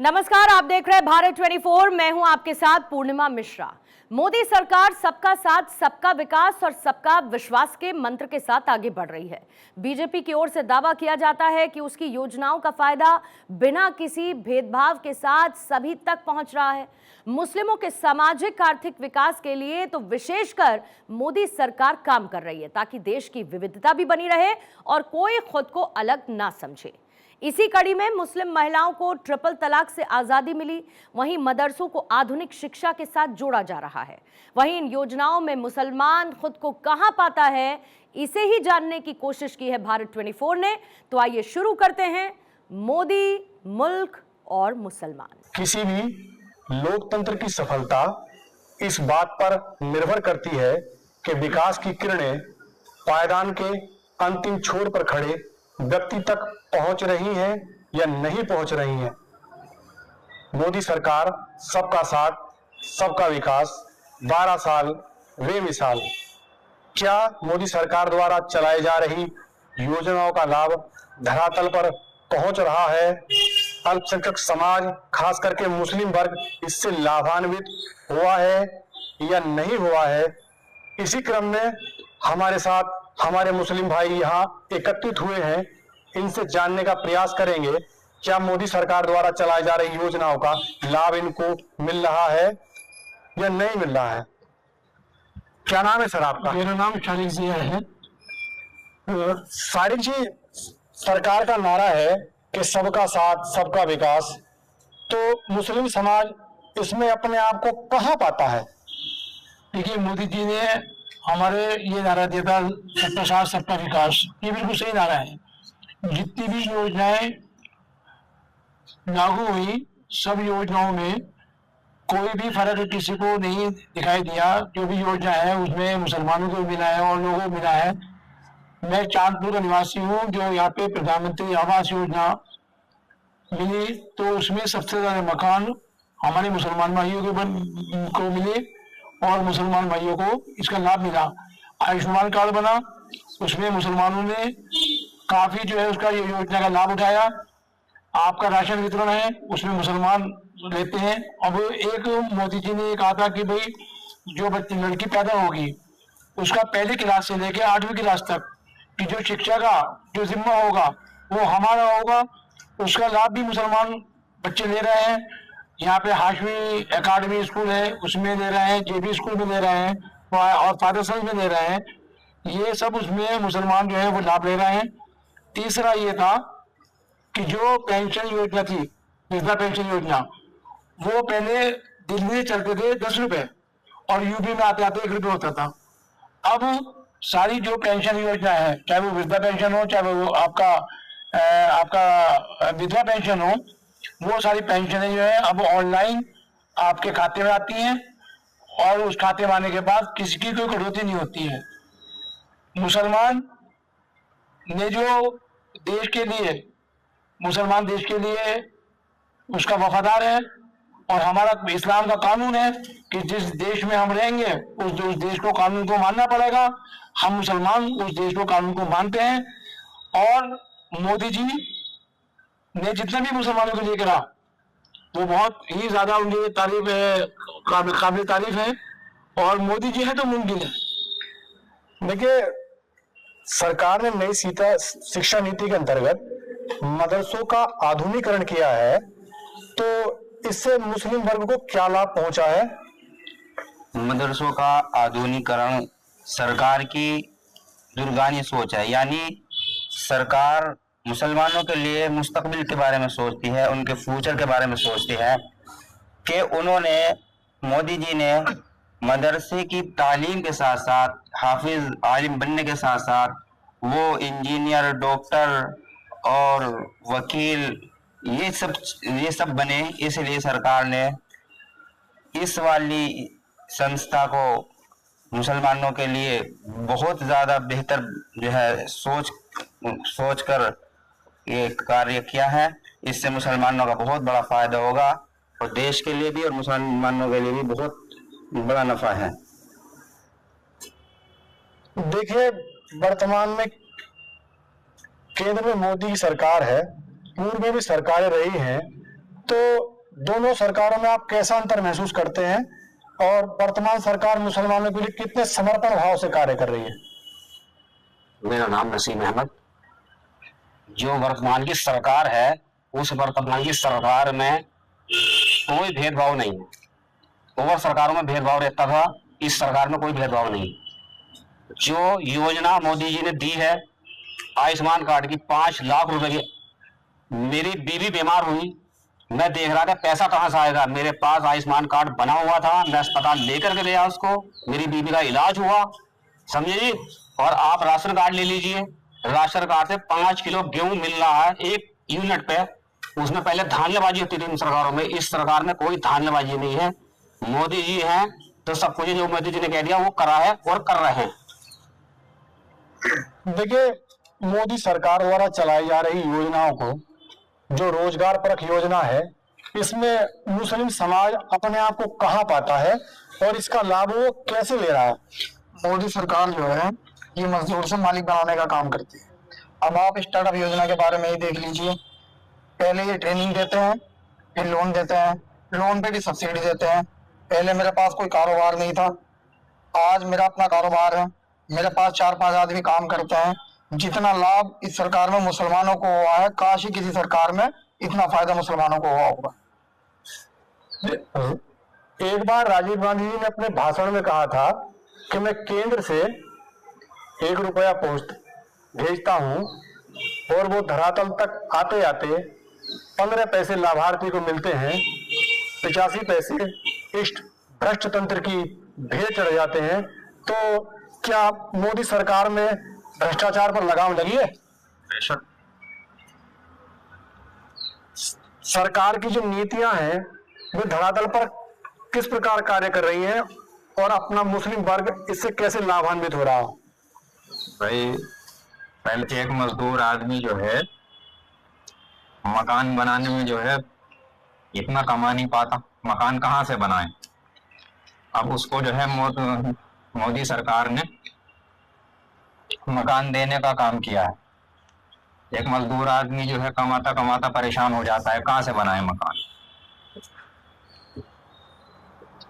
नमस्कार, आप देख रहे हैं भारत 24। मैं हूं आपके साथ पूर्णिमा मिश्रा। मोदी सरकार सबका साथ, सबका विकास और सबका विश्वास के मंत्र के साथ आगे बढ़ रही है। बीजेपी की ओर से दावा किया जाता है कि उसकी योजनाओं का फायदा बिना किसी भेदभाव के साथ सभी तक पहुंच रहा है। मुस्लिमों के सामाजिक आर्थिक विकास के लिए तो विशेषकर मोदी सरकार काम कर रही है, ताकि देश की विविधता भी बनी रहे और कोई खुद को अलग ना समझे। इसी कड़ी में मुस्लिम महिलाओं को ट्रिपल तलाक से आजादी मिली, वहीं मदरसों को आधुनिक शिक्षा के साथ जोड़ा जा रहा है। वहीं इन योजनाओं में मुसलमान खुद को कहां पाता है, इसे ही जानने की कोशिश की है भारत 24 ने। तो आइए शुरू करते हैं। मोदी, मुल्क और मुसलमान। किसी भी लोकतंत्र की सफलता इस बात पर निर्भर करती है कि विकास की किरणें पायदान के अंतिम छोर पर खड़े व्यक्ति तक पहुंच रही हैं या नहीं पहुंच रही हैं। मोदी सरकार सबका साथ, सबका विकास, 12 साल वे मिसाल। क्या मोदी सरकार द्वारा चलाई जा रही योजनाओं का लाभ धरातल पर पहुंच रहा है? अल्पसंख्यक समाज, खास करके मुस्लिम वर्ग, इससे लाभान्वित हुआ है या नहीं हुआ है? इसी क्रम में हमारे साथ हमारे मुस्लिम भाई यहाँ एकत्रित हुए हैं। इनसे जानने का प्रयास करेंगे क्या मोदी सरकार द्वारा चलाई जा रही योजनाओं का लाभ इनको मिल रहा है या नहीं मिल रहा है। क्या नाम है सर आपका? मेरा नाम शारिक जिया है। शारिक जी, सरकार का नारा है कि सबका साथ, सबका विकास, तो मुस्लिम समाज इसमें अपने आप को कहाँ पाता है? देखिए, मोदी जी ने हमारे ये नारा दिया था, सबका साथ सबका विकास। ये बिल्कुल सही नारा है। जितनी भी योजनाएं लागू हुई, सब योजनाओं में कोई भी फर्क किसी को नहीं दिखाई दिया। जो भी योजना है उसमें मुसलमानों को मिला है और लोगों को मिला है। मैं चांदपुर का निवासी हूँ, जो यहाँ पे प्रधानमंत्री आवास योजना मिली तो उसमें सबसे ज्यादा मकान हमारे मुसलमान भाइयों को मिले और मुसलमान भाइयों को इसका लाभ मिला। आयुष्मान कार्ड बना, उसमें मुसलमानों ने काफी जो है उसका ये योजना का लाभ उठाया। आपका राशन वितरण है, उसमें मुसलमान लेते हैं। अब एक मोदी जी ने कहा था कि भाई जो बच्ची लड़की पैदा होगी उसका पहली क्लास से लेकर 8वीं क्लास तक की जो शिक्षा का जो जिम्मा होगा वो हमारा होगा। उसका लाभ भी मुसलमान बच्चे ले रहे हैं। यहाँ पे हाशमी एकेडमी स्कूल है, उसमें ले रहे हैं, जेबी स्कूल में ले रहे हैं और फादरसंस में ले रहे हैं। ये सब उसमें मुसलमान जो है वो लाभ ले रहे हैं। तीसरा ये था कि जो पेंशन योजना थी, वृद्धा पेंशन योजना, वो पहले दिल्ली में चलते थे 10 रुपए और यूपी में आते आते 1 रुपये होता था। अब सारी जो पेंशन योजना है, चाहे वो वृद्धा पेंशन हो, चाहे वो आपका विधवा पेंशन हो, वो सारी पेंशनें जो है अब ऑनलाइन आपके खाते में आती हैं और उस खाते में आने के बाद किसी की कोई कटौती नहीं होती है। मुसलमान ने जो देश के लिए, मुसलमान देश के लिए उसका वफादार है और हमारा इस्लाम का कानून है कि जिस देश में हम रहेंगे उस देश को, कानून को मानना पड़ेगा। हम मुसलमान उस देश को, कानून को मानते हैं और मोदी जी ने जितना भी मुसलमानों के लिए करा वो बहुत ही ज्यादा उनकी तारीफ है, काबिल तारीफ है। और मोदी जी है तो मुमकिन है। देखिए, सरकार ने नई शिक्षा नीति के अंतर्गत मदरसों का आधुनिकीकरण किया है, तो इससे मुस्लिम वर्ग को क्या लाभ पहुंचा है? मदरसों का आधुनिकीकरण सरकार की दूरगामी सोच है। यानी सरकार मुसलमानों के लिए मुस्तकबिल के बारे में सोचती है, उनके फ्यूचर के बारे में सोचती है कि उन्होंने, मोदी जी ने मदरसे की तालीम के साथ साथ, हाफिज आलिम बनने के साथ साथ वो इंजीनियर, डॉक्टर और वकील ये सब बने। इसलिए सरकार ने इस वाली संस्था को मुसलमानों के लिए बहुत ज़्यादा बेहतर जो है सोच कर ये कार्य किया है। इससे मुसलमानों का बहुत बड़ा फायदा होगा और देश के लिए भी और मुसलमानों के लिए भी बहुत बड़ा नफा है। देखिए, वर्तमान में केंद्र में मोदी की सरकार है, पूर्व में भी सरकारें रही हैं, तो दोनों सरकारों में आप कैसा अंतर महसूस करते हैं और वर्तमान सरकार मुसलमानों के लिए कितने समर्पण भाव से कार्य कर रही है? मेरा नाम नसीम अहमद। जो वर्तमान की सरकार है, उस वर्तमान की सरकार में कोई भेदभाव नहीं है। ओवर सरकारों में भेदभाव रहता था, इस सरकार में कोई भेदभाव नहीं। जो योजना मोदी जी ने दी है, आयुष्मान कार्ड की 5 लाख रुपए की, मेरी बीवी बीमार हुई, मैं देख रहा था पैसा कहां से आएगा। मेरे पास आयुष्मान कार्ड बना हुआ था, मैं अस्पताल लेकर के गया उसको, मेरी बीवी का इलाज हुआ, समझे जी। और आप राशन कार्ड ले लीजिए, राशन कार्ड से 5 किलो गेहूं मिल रहा है एक यूनिट पे। उसमें पहले धांधलीबाजी होती थी इन सरकारों में, इस सरकार में कोई धांधलीबाजी नहीं है। मोदी जी हैं तो सब कुछ जो मोदी जी ने कह दिया वो करा है और कर रहे हैं। देखिए, मोदी सरकार द्वारा चलाई जा रही योजनाओं को, जो रोजगार परक योजना है, इसमें मुस्लिम समाज अपने आप को कहाँ पाता है और इसका लाभ वो कैसे ले रहा है? मोदी सरकार जो है ये मजदूर से मालिक बनाने का काम करती है। अब आप स्टार्टअप योजना के बारे में ही देख लीजिए। पहले ये ट्रेनिंग देते हैं, फिर लोन देते हैं, लोन पे भी सब्सिडी देते हैं। पहले मेरे पास कोई कारोबार नहीं था, आज मेरा अपना कारोबार है, मेरे पास 4-5 आदमी काम करते हैं। जितना लाभ इस सरकार में मुसलमानों को हुआ है, काश ही किसी सरकार में इतना फायदा मुसलमानों को हुआ होगा। एक बार राजीव गांधी जी ने अपने भाषण में कहा था कि मैं केंद्र से 1 रुपया पोस्ट भेजता हूं और वो धरातल तक आते आते 15 पैसे लाभार्थी को मिलते हैं, 85 पैसे इष्ट भ्रष्ट तंत्र की भेड़ चढ़ जाते हैं। तो क्या मोदी सरकार में भ्रष्टाचार पर लगाम लगी है? सरकार की जो नीतियां हैं वो धरातल पर किस प्रकार कार्य कर रही हैं और अपना मुस्लिम वर्ग इससे कैसे लाभान्वित हो रहा है? भाई, पहले एक मजदूर आदमी जो है मकान बनाने में जो है इतना कमा नहीं पाता, मकान कहाँ से बनाए। अब उसको जो है मोदी सरकार ने मकान देने का काम किया है। एक मजदूर आदमी जो है कमाता कमाता परेशान हो जाता है, कहाँ से बनाए मकान।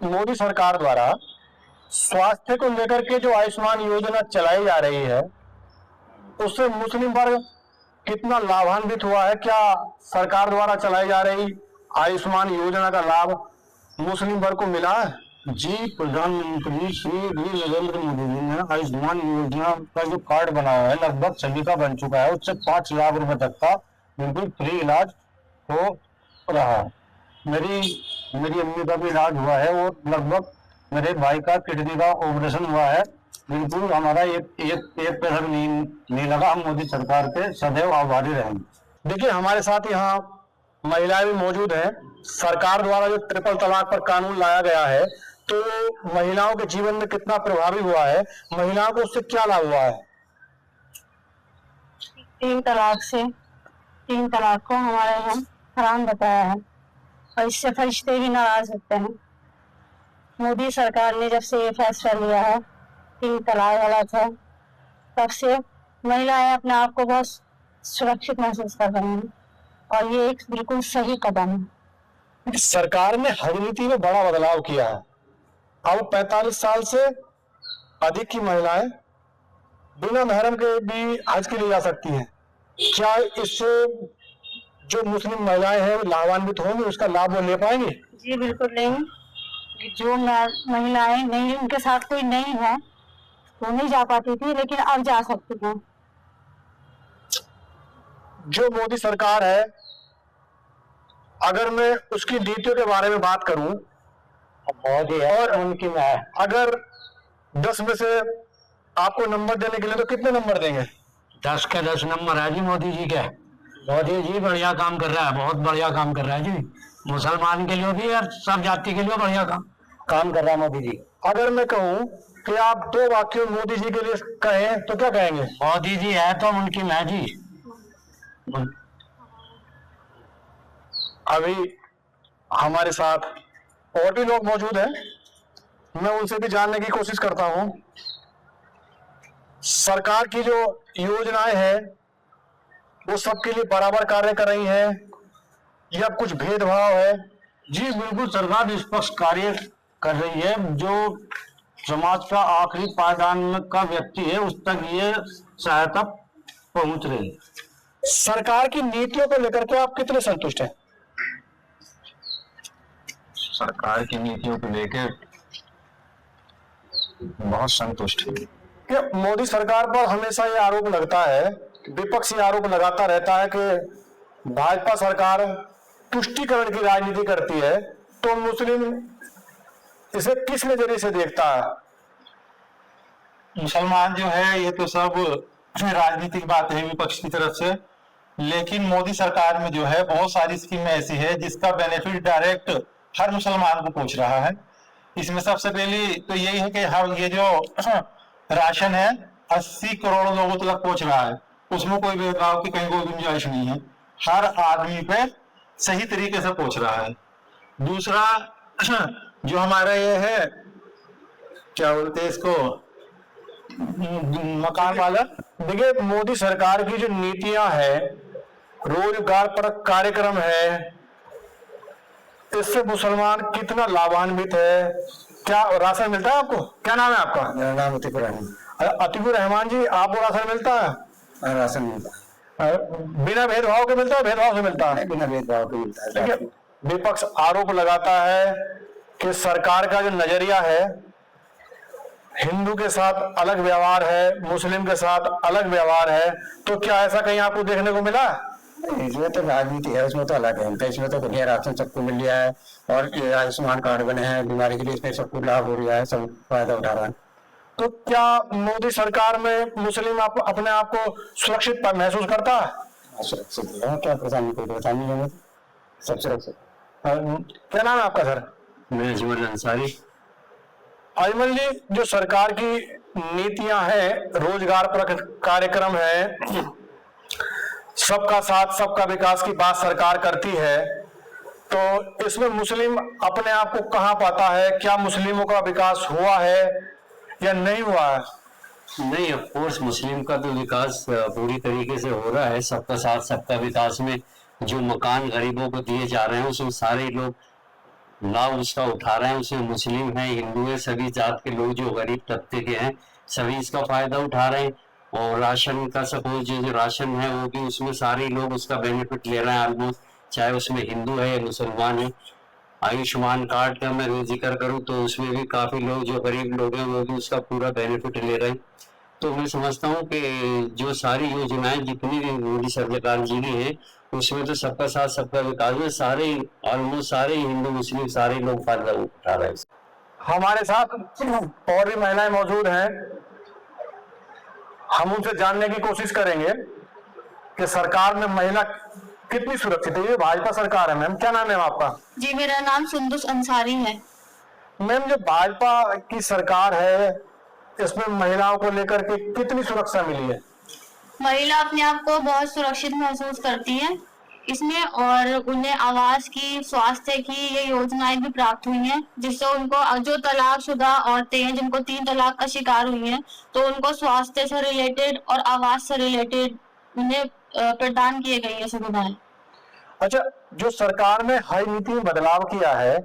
मोदी सरकार द्वारा स्वास्थ्य को लेकर के जो आयुष्मान योजना चलाई जा रही है, उससे मुस्लिम वर्ग कितना लाभान्वित हुआ है? क्या सरकार द्वारा चलाई जा रही आयुष्मान योजना का लाभ मुस्लिम वर्ग को मिला है? जी, प्रधानमंत्री श्री नरेंद्र मोदी जी ने आयुष्मान योजना का जो कार्ड बनाया है लगभग सभी का बन चुका है। उससे 5 लाख रुपए तक का बिल्कुल फ्री इलाज हो रहा है। मेरी अम्मी का भी इलाज हुआ है और लगभग मेरे भाई का किडनी का ऑपरेशन हुआ है। बिल्कुल हमारा एक पैसा भी नहीं लगा। हम मोदी सरकार के सदैव आभारी रहेंगे। देखिए, हमारे साथ यहाँ महिलाएं भी मौजूद हैं। सरकार द्वारा जो ट्रिपल तलाक पर कानून लाया गया है, तो महिलाओं के जीवन में कितना प्रभावी हुआ है? महिलाओं को उससे क्या लाभ हुआ है? 3 तलाक को हमारे यहाँ हराम बताया है और इससे फरिश्ते भी नाराज होते हैं। मोदी सरकार ने जब से ये फैसला लिया है 3 तलाक वाला था, तब से महिलाएं अपने आप को बहुत सुरक्षित महसूस कर रही हैं और ये एक बिल्कुल सही कदम है। सरकार ने हज नीति में बड़ा बदलाव किया है। अब 45 साल से अधिक की महिलाएं बिना महरम के भी हज के लिए जा सकती हैं। क्या इससे जो मुस्लिम महिलाएं हैं लाभान्वित होंगी, उसका लाभ वो ले पाएंगे? जी बिल्कुल नहीं। जो महिलाएं नहीं, उनके साथ कोई नहीं है, वो नहीं जा पाती थी, लेकिन अब जा सकती हैं। जो मोदी सरकार है, अगर मैं उसकी नीतियों के बारे में बात करूं, और उनकी अगर 10 में से आपको नंबर देने के लिए तो कितने नंबर देंगे? 10 के 10 नंबर है जी मोदी जी के। मोदी जी बढ़िया काम कर रहा है, बहुत बढ़िया काम कर रहा है जी। मुसलमान के लिए भी और सब जाति के लिए बढ़िया काम कर रहा है मोदी जी। अगर मैं कहूं कि आप 2 वाक्य मोदी जी के लिए कहें तो क्या कहेंगे? मोदी जी है तो उनकी मैं जी। अभी हमारे साथ और भी लोग मौजूद हैं, मैं उनसे भी जानने की कोशिश करता हूं। सरकार की जो योजनाएं हैं वो सबके लिए बराबर कार्य कर रही हैं या कुछ भेदभाव है? जी बिल्कुल, सरकार निष्पक्ष कार्य कर रही है। जो समाज का आखिरी पायदान का व्यक्ति है उस तक ये सहायता पहुंच रही है। सरकार की नीतियों को लेकर के आप कितने संतुष्ट हैं? सरकार की नीतियों को लेकर बहुत संतुष्ट है। कि मोदी सरकार पर हमेशा ये आरोप लगता है, विपक्ष ये आरोप लगाता रहता है कि भाजपा सरकार तुष्टीकरण की राजनीति करती है, तो मुस्लिम इसे किस नजरिए से देखता है? मुसलमान जो है ये तो सब राजनीतिक बात है विपक्ष की तरफ से, लेकिन मोदी सरकार में जो है बहुत सारी स्कीमें ऐसी है जिसका बेनिफिट डायरेक्ट हर मुसलमान को पहुंच रहा है। इसमें सबसे पहली तो यही है कि हम ये जो राशन है 80 करोड़ लोगों तक पहुंच रहा है, उसमें कोई भेदभाव की कहीं कोई गुंजाइश नहीं है, हर आदमी पे सही तरीके से पहुंच रहा है। दूसरा जो हमारा ये है क्या बोलते हैं इसको, मकान वाला, देखिए मोदी सरकार की जो नीतियां है, रोजगार पर कार्यक्रम है, इससे मुसलमान कितना लाभान्वित है? क्या राशन मिलता है आपको? क्या नाम है आपका? मेरा नाम अतीकुर रहमान। अतीकुर रहमान जी, आपको राशन मिलता है? राशन मिलता है। बिना भेदभाव के मिलता है, भेदभाव से मिलता है? बिना भेदभाव के मिलता है। देखिए विपक्ष आरोप लगाता है कि सरकार का जो नजरिया है, हिंदू के साथ अलग व्यवहार है, मुस्लिम के साथ अलग व्यवहार है, तो क्या ऐसा कहीं आपको देखने को मिला? इसमें तो राजनीति है, उसमें तो अलग है। तो इसमें तो बढ़िया राशन सबको मिल रहा है और आयुष्मान कार्ड बने हैं बीमारी के लिए, इसमें सबको लाभ हो रहा है, सब फायदा उठा रहा है। तो क्या मोदी सरकार में मुस्लिम अपने आप को सुरक्षित महसूस करता है? सुरक्षित है, क्या परेशानी, कोई परेशानी नहीं है, सब सुरक्षित। क्या नाम है आपका सर? मैं अजमल अंसारी। अजमल जी, जो सरकार की नीतियां हैं, रोजगार पर कार्यक्रम है, सबका साथ सबका विकास की बात सरकार करती है, तो इसमें मुस्लिम अपने आप को कहां पाता है? क्या मुस्लिमों का विकास हुआ है या नहीं हुआ है? नहीं, ऑफ कोर्स मुस्लिम का तो विकास पूरी तरीके से हो रहा है। सबका साथ सबका विकास में जो मकान गरीबों को दिए जा रहे हैं उसमें सारे लोग लाभ उसका उठा रहे हैं। उसमें मुस्लिम है, हिंदू है, सभी जात के लोग जो गरीब तबके के हैं सभी इसका फायदा उठा रहे हैं। और राशन का सपोज जो राशन है वो भी उसमें सारे लोग उसका बेनिफिट ले रहे हैं ऑलमोस्ट, चाहे उसमें हिंदू है या मुसलमान है। आयुष्मान कार्ड का मैं जिक्र करूँ तो उसमें भी काफी लोग जो गरीब लोग हैं वो भी उसका पूरा बेनिफिट ले रहे हैं। तो मैं समझता हूँ कि जो सारी योजनाएं जितनी भी मोदी सरकार जी की है उसमें तो सबका साथ सबका विकास में सारे ऑलमोस्ट सारे हिंदू मुस्लिम सारे लोग फायदा उठा रहे हैं। हमारे साथ और भी महिलाएं मौजूद हैं, हम उनसे जानने की कोशिश करेंगे कि सरकार में महिला कितनी सुरक्षित है। ये भाजपा सरकार है मैम, क्या नाम है आपका? जी मेरा नाम सुंदुस अंसारी है। मैम, जो भाजपा की सरकार है इसमें महिलाओं को लेकर के कितनी सुरक्षा मिली है? महिला अपने आप को बहुत सुरक्षित महसूस करती है इसमें, और उन्हें आवास की, स्वास्थ्य की ये योजनाएं भी प्राप्त हुई हैं, जिससे उनको जो तलाकशुदा औरतें हैं जिनको 3 तलाक का शिकार हुई हैं, तो उनको स्वास्थ्य से रिलेटेड और आवास से रिलेटेड उन्हें प्रदान किए गई है सुविधाएं। अच्छा, जो सरकार ने हर नीति में बदलाव किया है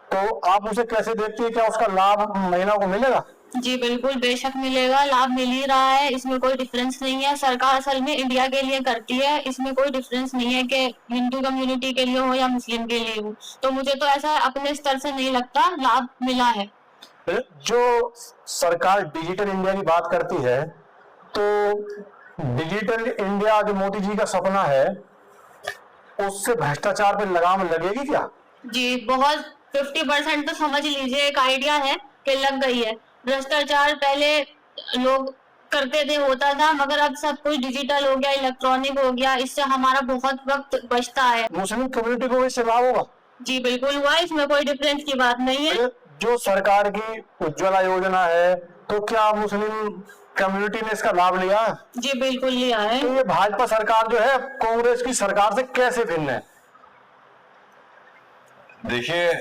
तो आप उसे कैसे देखती है? क्या उसका लाभ महिलाओं को मिलेगा? जी बिल्कुल, बेशक मिलेगा, लाभ मिल ही रहा है, इसमें कोई डिफरेंस नहीं है। सरकार असल में इंडिया के लिए करती है, इसमें कोई डिफरेंस नहीं है कि हिंदू कम्युनिटी के लिए हो या मुस्लिम के लिए हो। तो मुझे तो ऐसा अपने स्तर से नहीं लगता, लाभ मिला है। जो सरकार डिजिटल इंडिया की बात करती है, तो डिजिटल इंडिया जो मोदी जी का सपना है उससे भ्रष्टाचार पे लगाम लगेगी क्या? जी बहुत 50% तो समझ लीजिए एक आइडिया है कि लग गई है। भ्रष्टाचार पहले लोग करते थे, होता था, मगर अब सब कुछ डिजिटल हो गया, इलेक्ट्रॉनिक हो गया, इससे हमारा बहुत वक्त बचता है। मुस्लिम कम्युनिटी को इससे लाभ होगा? जी बिल्कुल हुआ, इसमें कोई डिफरेंस की बात नहीं है। जो सरकार की उज्ज्वला योजना है, तो क्या मुस्लिम कम्युनिटी ने इसका लाभ लिया? जी बिल्कुल लिया है। तो ये भाजपा सरकार जो है कांग्रेस की सरकार से कैसे भिन्न है? देखिए,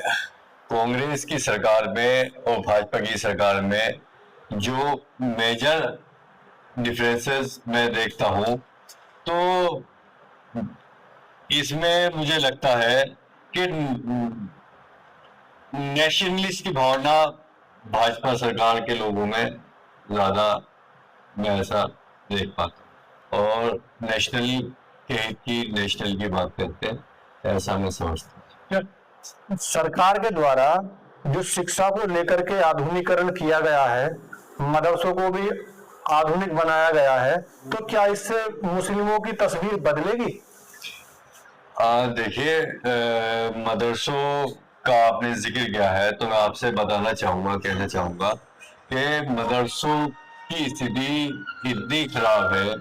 कांग्रेस की सरकार में और भाजपा की सरकार में जो मेजर डिफरेंसेस मैं देखता हूं, तो इसमें मुझे लगता है कि नेशनलिस्ट की भावना भाजपा सरकार के लोगों में ज्यादा मैं ऐसा देख पाता हूं और नेशनल के हित की नेशनल की बात करते हैं, ऐसा मैं समझता हूं। सरकार के द्वारा जो शिक्षा को लेकर के आधुनिकीकरण किया गया है, मदरसों को भी आधुनिक बनाया गया है, तो क्या इससे मुस्लिमों की तस्वीर बदलेगी? देखिए, मदरसों का आपने जिक्र किया है तो मैं आपसे कहना चाहूंगा कि मदरसों की स्थिति इतनी खराब है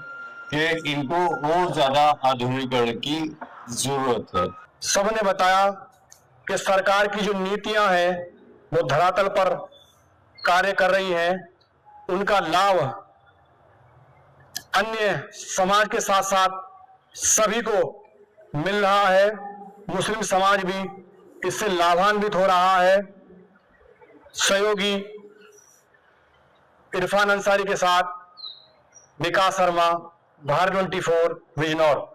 कि इनको और ज्यादा आधुनिकीकरण की जरूरत है। सबने बताया कि सरकार की जो नीतियां हैं वो धरातल पर कार्य कर रही हैं, उनका लाभ अन्य समाज के साथ साथ सभी को मिल रहा है। मुस्लिम समाज भी इससे लाभान्वित हो रहा है। सहयोगी इरफान अंसारी के साथ विकास शर्मा, भारत 24 बिजनौर।